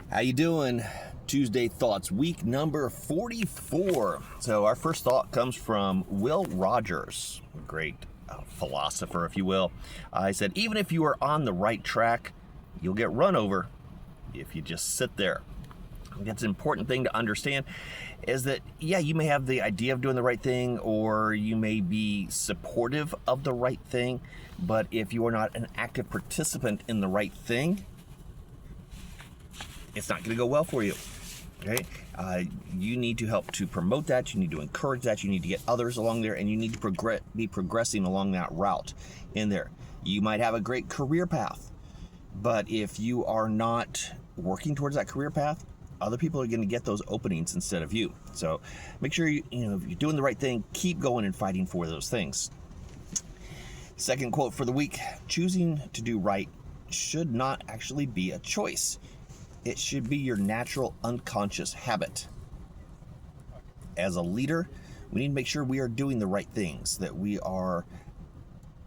How you doing? Tuesday Thoughts, week number 44. So our first thought comes from Will Rogers, great philosopher, if you will. He said, even if you are on the right track, you'll get run over if you just sit there. I think that's an important thing to understand, is that, yeah, you may have the idea of doing the right thing, or you may be supportive of the right thing, but if you are not an active participant in the right thing, it's not going to go well for you. Okay, you need to help to promote that. You need to encourage that. You need to get others along there, and you need to be progressing along that route in there. You might have a great career path, but if you are not working towards that career path, other people are going to get those openings instead of you. So make sure if you're doing the right thing, keep going and fighting for those things. Second quote for the week: choosing to do right should not actually be a choice. It should be your natural unconscious habit. As a leader, we need to make sure we are doing the right things, that we are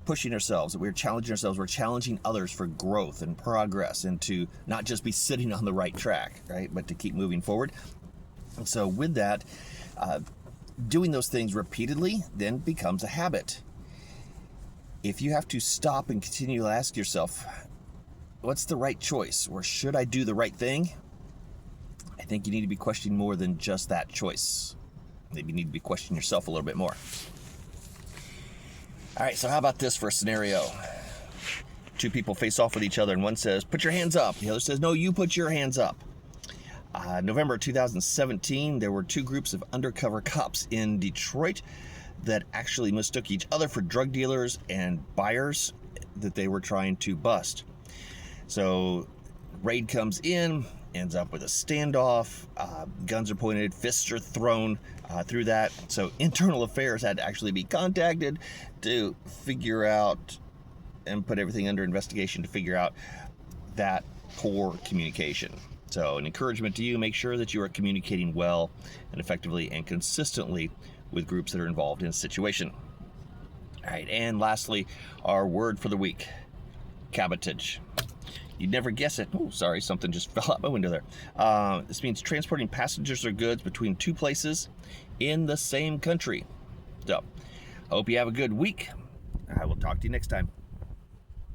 pushing ourselves, that we're challenging ourselves, we're challenging others for growth and progress, and to not just be sitting on the right track, right, but to keep moving forward. And so with that, doing those things repeatedly then becomes a habit. If you have to stop and continue to ask yourself, what's the right choice, or should I do the right thing? I think you need to be questioning more than just that choice. Maybe you need to be questioning yourself a little bit more. All right, so how about this for a scenario? Two people face off with each other, and one says, put your hands up. The other says, no, you put your hands up. November 2017, there were two groups of undercover cops in Detroit that actually mistook each other for drug dealers and buyers that they were trying to bust. So raid comes in, ends up with a standoff, guns are pointed, fists are thrown through that. So internal affairs had to actually be contacted to figure out and put everything under investigation to figure out that poor communication. So an encouragement to you: make sure that you are communicating well and effectively and consistently with groups that are involved in a situation. All right, and lastly, our word for the week: cabotage. You'd never guess it. Oh, sorry, something just fell out my window there. This means transporting passengers or goods between two places in the same country. So, hope you have a good week. I will talk to you next time.